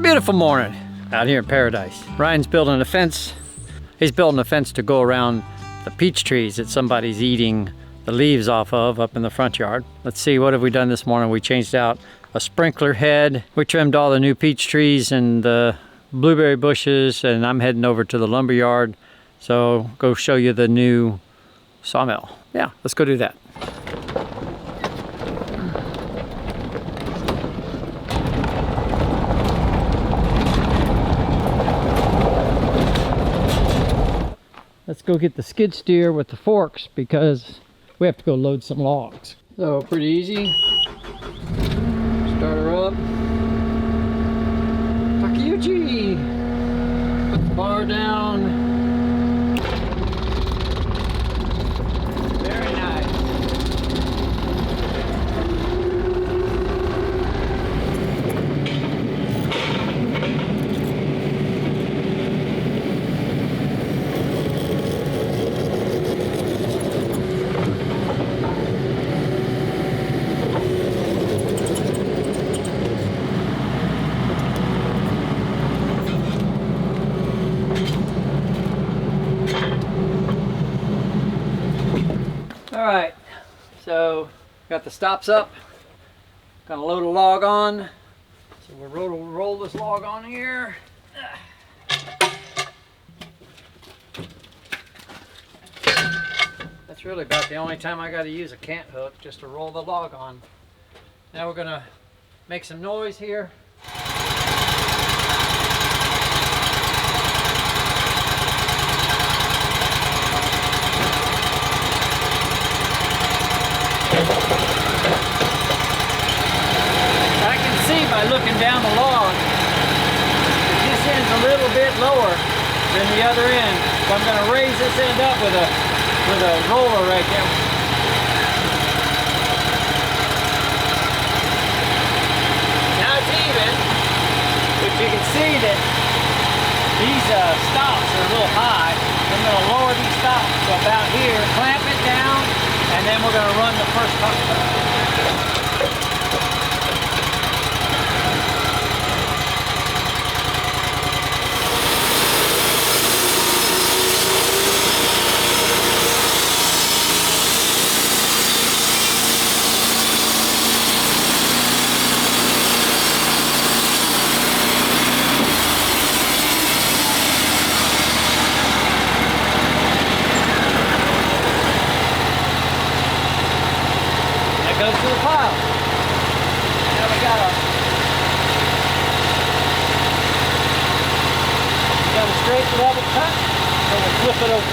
Beautiful morning out here in paradise. Ryan's building a fence. He's building a fence to go around the peach trees that somebody's eating the leaves off of up in the front yard. Let's see, what have we done this morning? We changed out a sprinkler head. We trimmed all the new peach trees and the blueberry bushes, and I'm heading over to the lumber yard. So go show you the new sawmill. Yeah, let's go do that. Let's go get the skid steer with the forks because we have to go load some logs. So pretty easy. Start her up. Takeuchi! Put the bar down. Very nice. Alright, so got the stops up, gonna load a log on, so we'll roll this log on here. That's really about the only time I gotta use a cant hook, just to roll the log on. Now we're gonna make some noise here. I can see by looking down the log that this end's a little bit lower than the other end. So I'm going to raise this end up with a roller right there. Now it's even, but you can see that these stops are a little high. I'm going to lower these stops to about here, clamp it down, and then we're going to run the first couple. Goes to the pile. Now we got a straight level cut, so we'll flip it over.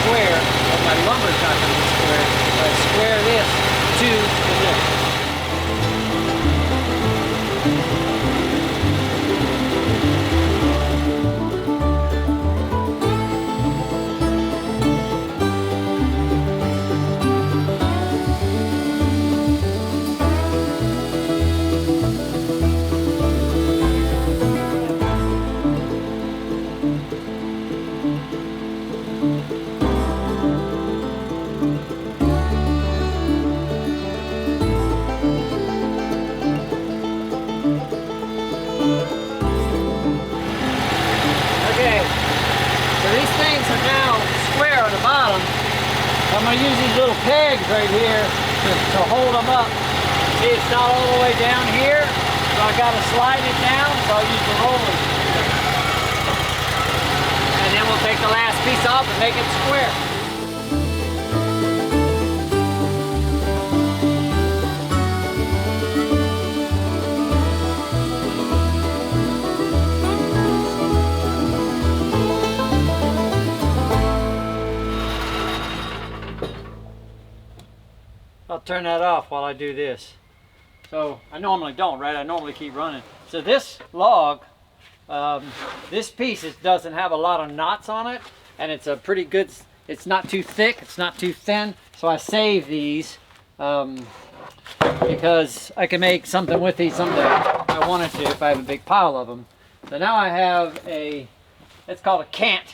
Square, but my lumber's not going to be square. So I square this to this. I'm going to use these little pegs right here to hold them up. See, it's not all the way down here, so I got to slide it down, so I'll use the rollers. And then we'll take the last piece off and make it square. turn that off while I do this. So I normally don't, right? I normally keep running. So this log, this piece doesn't have a lot of knots on it, and it's a pretty good, it's not too thick, it's not too thin. So I save these because I can make something with these someday if I wanted to, if I have a big pile of them. So now I have it's called a cant.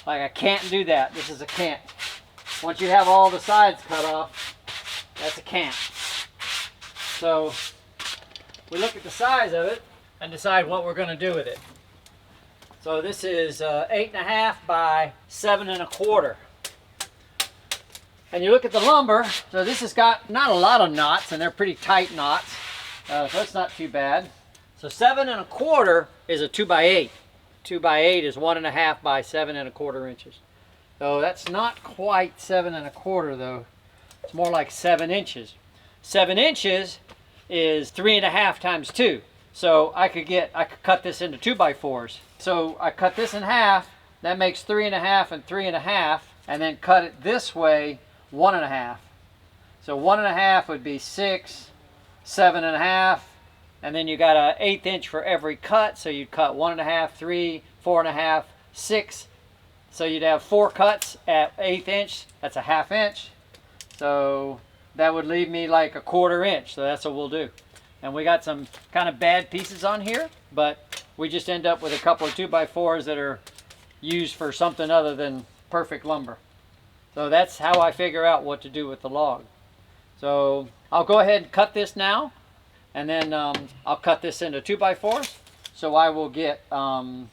Like I can't do that. This is a cant. Once you have all the sides cut off, that's a cant. So we look at the size of it and decide what we're going to do with it. So this is 8.5 by 7 1/4. And you look at the lumber, so this has got not a lot of knots, and they're pretty tight knots, so it's not too bad. So 7 1/4 is a 2 by 8. 2 by 8 is 1.5 by 7 1/4 inches. So that's not quite 7 1/4 though. It's more like 7 inches. 7 inches is 3.5 times 2. So I could cut this into 2 by 4s. So I cut this in half. That makes 3.5 and 3.5, and then cut it this way 1.5. So 1.5 would be 6, 7.5, and then you got an 1/8 inch for every cut. So you'd cut 1.5, 3, 4.5, 6. So you'd have 4 cuts at 1/8 inch. That's a 1/2 inch. So that would leave me like a 1/4 inch. So that's what we'll do. And we got some kind of bad pieces on here, but we just end up with a couple of 2 by 4s that are used for something other than perfect lumber. So that's how I figure out what to do with the log. So I'll go ahead and cut this now, and then I'll cut this into 2 by 4s. So I will get 1,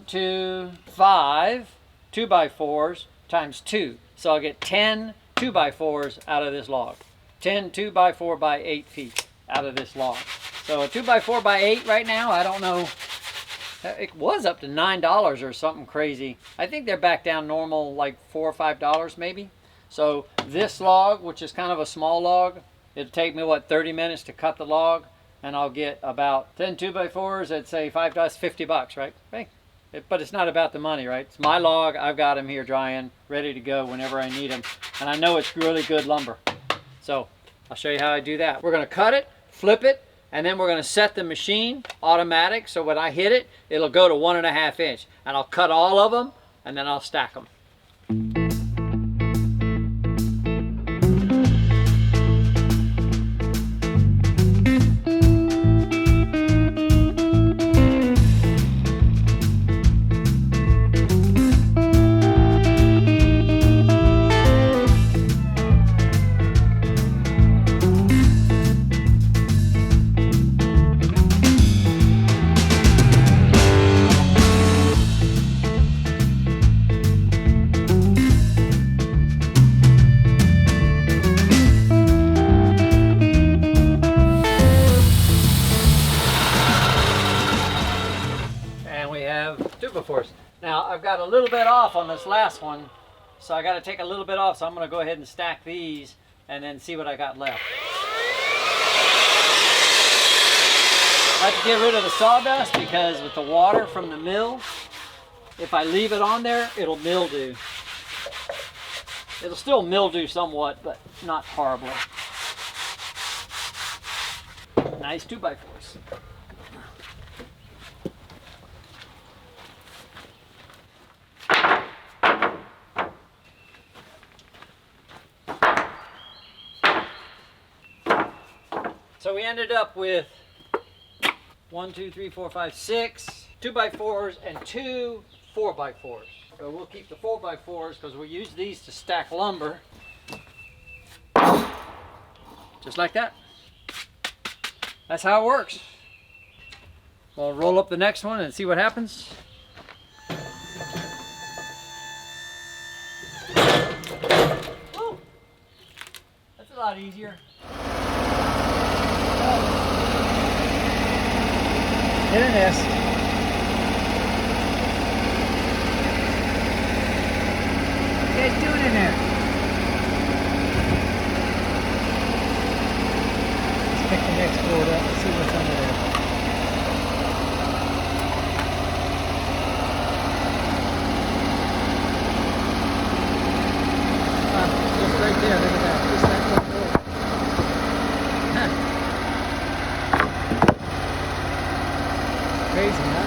2, 5 2 by 4s times 2. So I'll get 10 2 by 4s out of this log. 10 2 by 4 by 8 feet out of this log. So a 2 by 4 by 8 right now, I don't know. It was up to $9 or something crazy. I think they're back down normal, like $4 or $5 maybe. So this log, which is kind of a small log, it'll take me, what, 30 minutes to cut the log, and I'll get about 10 2 by 4s at, say, $5, $50, right? Hey, but it's not about the money, right? It's my log. I've got them here drying, ready to go whenever I need them, and I know it's really good lumber. So I'll show you how I do that. We're going to cut it, flip it, and then we're going to set the machine automatic, so when I hit it, it'll go to 1.5 inch. And I'll cut all of them, and then I'll stack them. Now I've got a little bit off on this last one, so I got to take a little bit off, so I'm going to go ahead and stack these and then see what I got left. I like to get rid of the sawdust because with the water from the mill, if I leave it on there, it'll mildew. It'll still mildew somewhat, but not horribly. Nice 2 by 4s. So we ended up with 1, 2, 3, 4, 5, 6 2 by 4s and 2 4 by 4s. So we'll keep the 4 by 4s because we use these to stack lumber. Just like that. That's how it works. We'll roll up the next one and see what happens. Woo! That's a lot easier. Get in this. What are you guys doing in there? Let's pick the next board up and see what's under there. Just right there, look at that. Crazy, huh?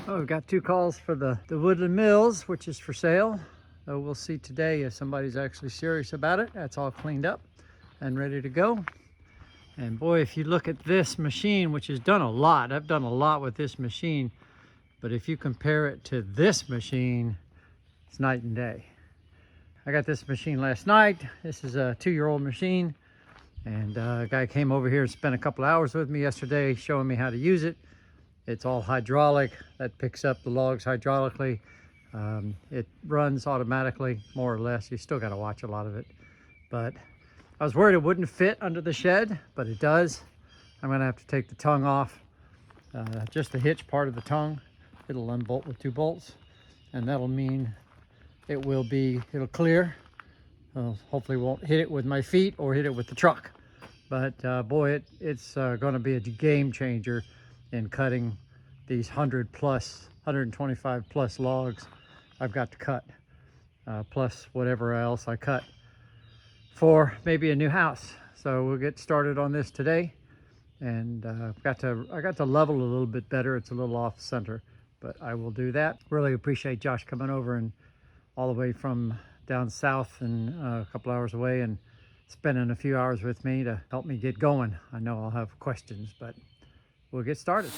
Oh, we've got 2 calls for the Woodland Mills, which is for sale. So we'll see today if somebody's actually serious about it. That's all cleaned up and ready to go. And boy, if you look at this machine, which has done a lot, I've done a lot with this machine, but if you compare it to this machine, it's night and day. I got this machine last night. This is a 2-year-old machine, and a guy came over here and spent a couple hours with me yesterday showing me how to use it. It's all hydraulic. That picks up the logs hydraulically. It runs automatically, more or less. You still got to watch a lot of it. But I was worried it wouldn't fit under the shed, but it does. I'm going to have to take the tongue off, just the hitch part of the tongue. It'll unbolt with 2 bolts, and that'll mean it'll clear. Hopefully won't hit it with my feet or hit it with the truck. But boy, it's going to be a game changer in cutting these 125 plus logs I've got to cut, plus whatever else I cut for maybe a new house. So we'll get started on this today, and I got to level a little bit better. It's a little off center, but I will do that. Really appreciate Josh coming over and all the way from down south and a couple hours away and spending a few hours with me to help me get going. I know I'll have questions, but we'll get started.